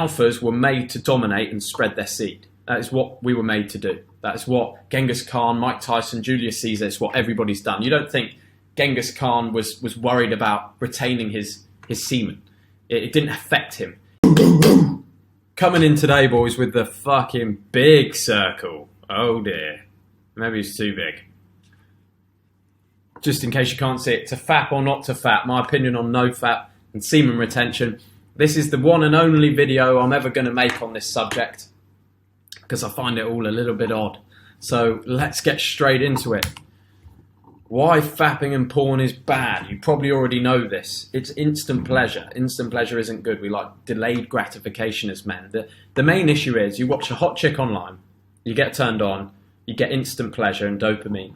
alphas were made to dominate and spread their seed. That is what we were made to do. That is what Genghis Khan, Mike Tyson, Julius Caesar, it's what everybody's done. You don't think Genghis Khan was worried about retaining his semen. It didn't affect him. Coming in today, boys, with the fucking big circle. Oh dear. Maybe it's too big. Just in case you can't see it, to fap or not to fap, my opinion on NoFap and semen retention. This is the one and only video I'm ever going to make on this subject, because I find it all a little bit odd. So let's get straight into it. Why fapping and porn is bad. You probably already know this. It's instant pleasure. Instant pleasure isn't good. We like delayed gratification as men. The main issue is you watch a hot chick online, you get turned on, you get instant pleasure and dopamine.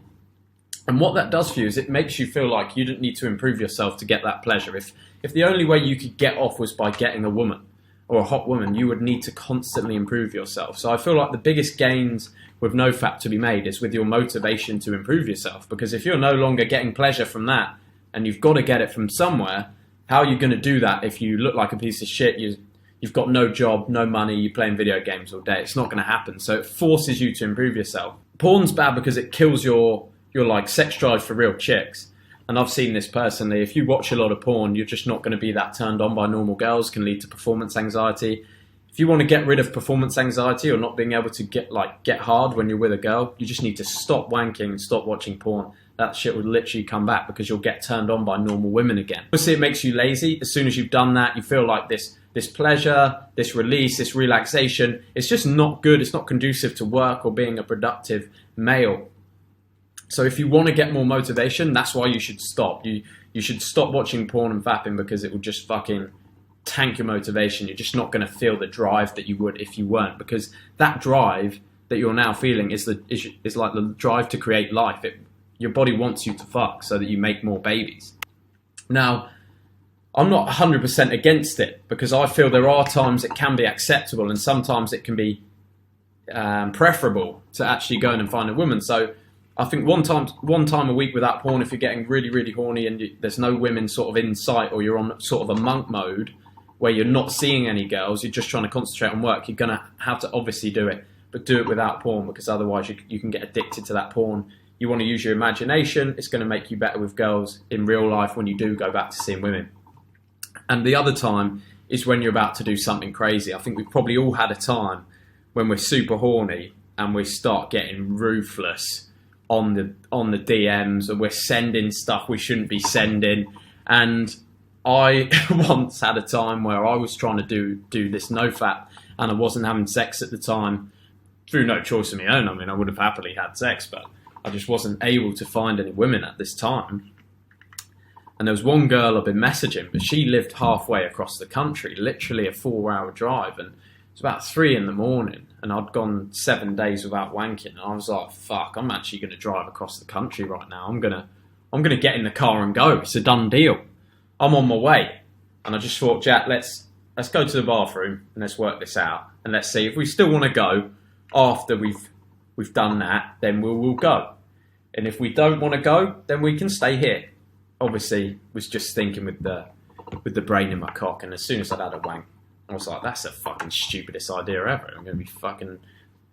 And what that does for you is it makes you feel like you didn't need to improve yourself to get that pleasure. If the only way you could get off was by getting a woman or a hot woman, you would need to constantly improve yourself. So I feel like the biggest gains with NoFap to be made is with your motivation to improve yourself. Because if you're no longer getting pleasure from that and you've got to get it from somewhere, how are you going to do that if you look like a piece of shit? You've got no job, no money, you're playing video games all day. It's not going to happen. So it forces you to improve yourself. Porn's bad because it kills your like sex drive for real chicks. And I've seen this personally. If you watch a lot of porn, you're just not going to be that turned on by normal girls. Can lead to performance anxiety. If you want to get rid of performance anxiety or not being able to get hard when you're with a girl, you just need to stop wanking and stop watching porn. That shit will literally come back because you'll get turned on by normal women again. Obviously, it makes you lazy. As soon as you've done that, you feel like this pleasure, this release, this relaxation. It's just not good. It's not conducive to work or being a productive male. So if you want to get more motivation, that's why you should stop. You should stop watching porn and fapping because it will just fucking tank your motivation. You're just not going to feel the drive that you would if you weren't, because that drive that you're now feeling is like the drive to create life. Your body wants you to fuck so that you make more babies. Now, I'm not 100% against it because I feel there are times it can be acceptable and sometimes it can be preferable to actually go in and find a woman. So I think one time a week without porn, if you're getting really, really horny and there's no women sort of in sight, or you're on sort of a monk mode where you're not seeing any girls, you're just trying to concentrate on work, you're going to have to obviously do it, but do it without porn, because otherwise you can get addicted to that porn. You want to use your imagination. It's going to make you better with girls in real life when you do go back to seeing women. And the other time is when you're about to do something crazy. I think we've probably all had a time when we're super horny and we start getting ruthless on the DMs, and we're sending stuff we shouldn't be sending. And I once had a time where I was trying to do this NoFap and I wasn't having sex at the time through no choice of my own. I mean, I would have happily had sex, but I just wasn't able to find any women at this time. And there was one girl I've been messaging, but she lived halfway across the country, literally a 4-hour drive, and it's about 3 in the morning, and I'd gone 7 days without wanking. And I was like, fuck, I'm actually going to drive across the country right now. I'm gonna get in the car and go. It's a done deal. I'm on my way. And I just thought, Jack, let's go to the bathroom and let's work this out. And let's see if we still want to go after we've done that, then we'll go. And if we don't want to go, then we can stay here. Obviously, was just thinking with the brain in my cock, and as soon as I'd had a wank, I was like, that's the fucking stupidest idea ever. I'm going to be fucking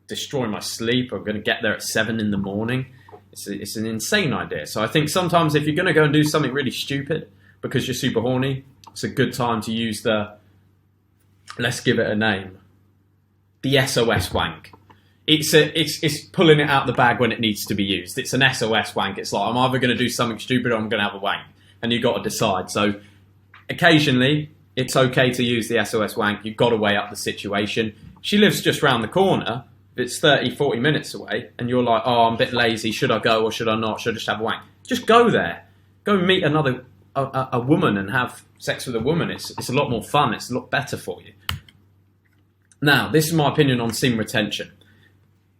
destroying my sleep. I'm going to get there at 7 in the morning. It's an insane idea. So I think sometimes if you're going to go and do something really stupid because you're super horny, it's a good time to use let's give it a name, the SOS wank. It's pulling it out the bag when it needs to be used. It's an SOS wank. It's like, I'm either going to do something stupid or I'm going to have a wank. And you've got to decide. So occasionally, it's okay to use the SOS wank. You've got to weigh up the situation. She lives just round the corner. If it's 30, 40 minutes away, and you're like, oh, I'm a bit lazy. Should I go or should I not? Should I just have a wank? Just go there. Go meet a woman and have sex with a woman. It's a lot more fun. It's a lot better for you. Now, this is my opinion on semen retention.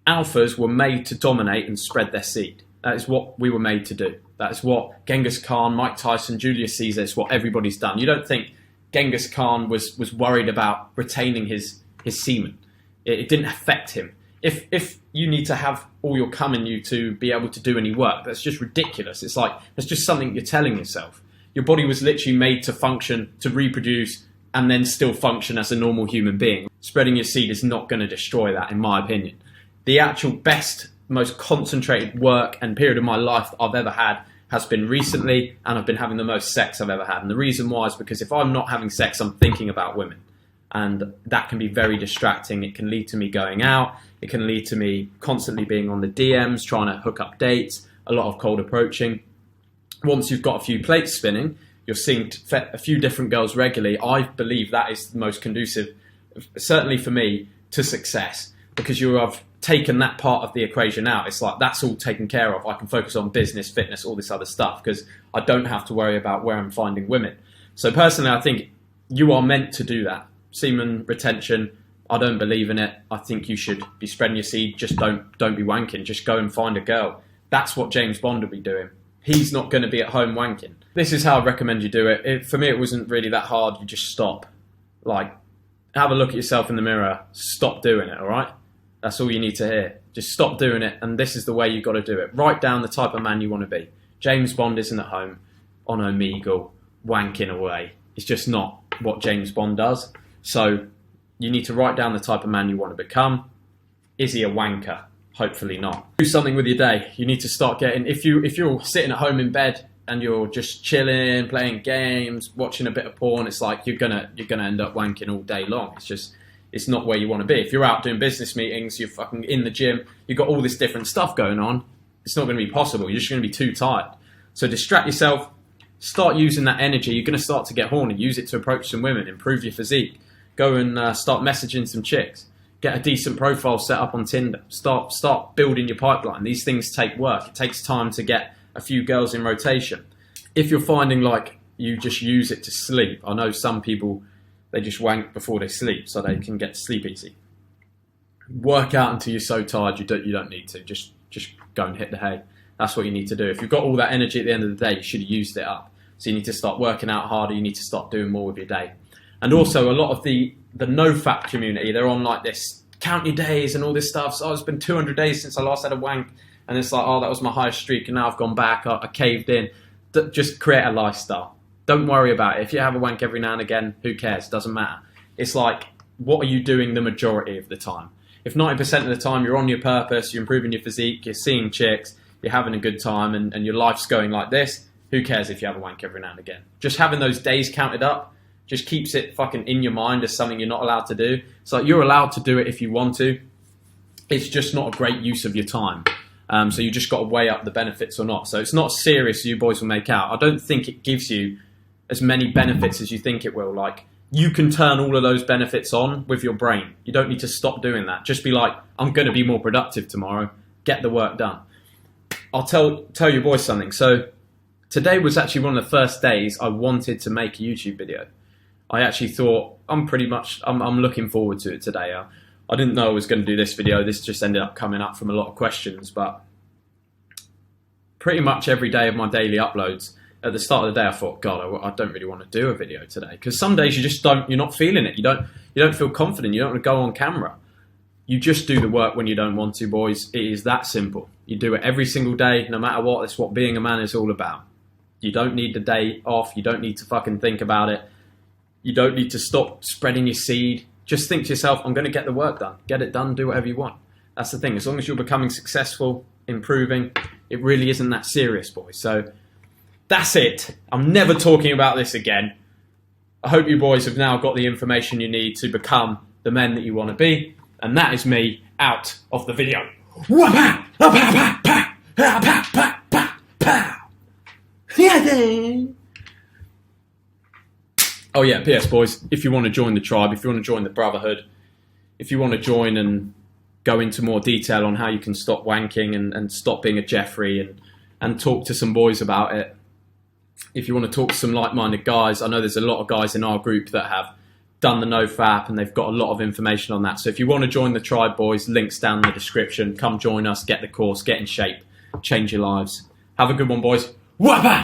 Alphas were made to dominate and spread their seed. That is what we were made to do. That is what Genghis Khan, Mike Tyson, Julius Caesar, it's what everybody's done. You don't think Genghis Khan was worried about retaining his semen. It didn't affect him. If you need to have all your cum in you to be able to do any work, that's just ridiculous. It's like, that's just something you're telling yourself. Your body was literally made to function, to reproduce, and then still function as a normal human being. Spreading your seed is not going to destroy that, in my opinion. The actual best, most concentrated work and period of my life I've ever had has been recently, and I've been having the most sex I've ever had. And the reason why is because if I'm not having sex, I'm thinking about women. And that can be very distracting. It can lead to me going out. It can lead to me constantly being on the DMs, trying to hook up dates, a lot of cold approaching. Once you've got a few plates spinning, you're seeing a few different girls regularly. I believe that is the most conducive, certainly for me, to success, because you have taken that part of the equation out. It's like, that's all taken care of. I can focus on business, fitness, all this other stuff, because I don't have to worry about where I'm finding women. So personally, I think you are meant to do that. Semen retention, I don't believe in it. I think you should be spreading your seed. Just don't be wanking. Just go and find a girl. That's what James Bond would be doing. He's not going to be at home wanking. This is how I recommend you do it. For me, it wasn't really that hard. You just stop. Like, have a look at yourself in the mirror. Stop doing it, all right? That's all you need to hear. Just stop doing it, and this is the way you've got to do it. Write down the type of man you want to be. James Bond isn't at home on Omegle wanking away. It's just not what James Bond does. So you need to write down the type of man you want to become. Is he a wanker? Hopefully not. Do something with your day. You need to start getting, if you're sitting at home in bed and you're just chilling, playing games, watching a bit of porn, it's like you're gonna end up wanking all day long. It's not where you want to be. If you're out doing business meetings, you're fucking in the gym, you've got all this different stuff going on, it's not going to be possible. You're just going to be too tired. So distract yourself, start using that energy. You're going to start to get horny. Use it to approach some women, improve your physique. Go and start messaging some chicks. Get a decent profile set up on Tinder. Start building your pipeline. These things take work. It takes time to get a few girls in rotation. If you're finding like you just use it to sleep, I know some people, they just wank before they sleep so they can get to sleep easy. Work out until you're so tired you don't need to. Just go and hit the hay. That's what you need to do. If you've got all that energy at the end of the day, you should have used it up. So you need to start working out harder. You need to start doing more with your day. And also a lot of the NoFap community, they're on like this, count your days and all this stuff. So it's been 200 days since I last had a wank. And it's like, oh, that was my highest streak and now I've gone back, I caved in. Just create a lifestyle. Don't worry about it. If you have a wank every now and again, who cares? Doesn't matter. It's like, what are you doing the majority of the time? If 90% of the time you're on your purpose, you're improving your physique, you're seeing chicks, you're having a good time and your life's going like this, who cares if you have a wank every now and again? Just having those days counted up just keeps it fucking in your mind as something you're not allowed to do. It's like you're allowed to do it if you want to. It's just not a great use of your time. So you just got to weigh up the benefits or not. So it's not serious, you boys will make out. I don't think it gives you as many benefits as you think it will. Like, you can turn all of those benefits on with your brain. You don't need to stop doing that. Just be like, I'm going to be more productive tomorrow. Get the work done. I'll tell you boys something. So today was actually one of the first days I wanted to make a YouTube video. I actually thought, I'm looking forward to it today. I didn't know I was going to do this video. This just ended up coming up from a lot of questions, but pretty much every day of my daily uploads, at the start of the day, I thought, God, I don't really want to do a video today. Because some days you just you're not feeling it. You don't feel confident. You don't want to go on camera. You just do the work when you don't want to, boys. It is that simple. You do it every single day, no matter what. It's what being a man is all about. You don't need the day off. You don't need to fucking think about it. You don't need to stop spreading your seed. Just think to yourself, I'm going to get the work done. Get it done, do whatever you want. That's the thing. As long as you're becoming successful, improving, it really isn't that serious, boys. So that's it. I'm never talking about this again. I hope you boys have now got the information you need to become the men that you want to be. And that is me out of the video. Oh yeah, P.S. boys, if you want to join the tribe, if you want to join the brotherhood, if you want to join and go into more detail on how you can stop wanking and stop being a Jeffrey and talk to some boys about it, if you want to talk to some like-minded guys, I know there's a lot of guys in our group that have done the NoFap and they've got a lot of information on that. So if you want to join the tribe, boys, links down in the description. Come join us, get the course, get in shape, change your lives. Have a good one, boys. Whapa!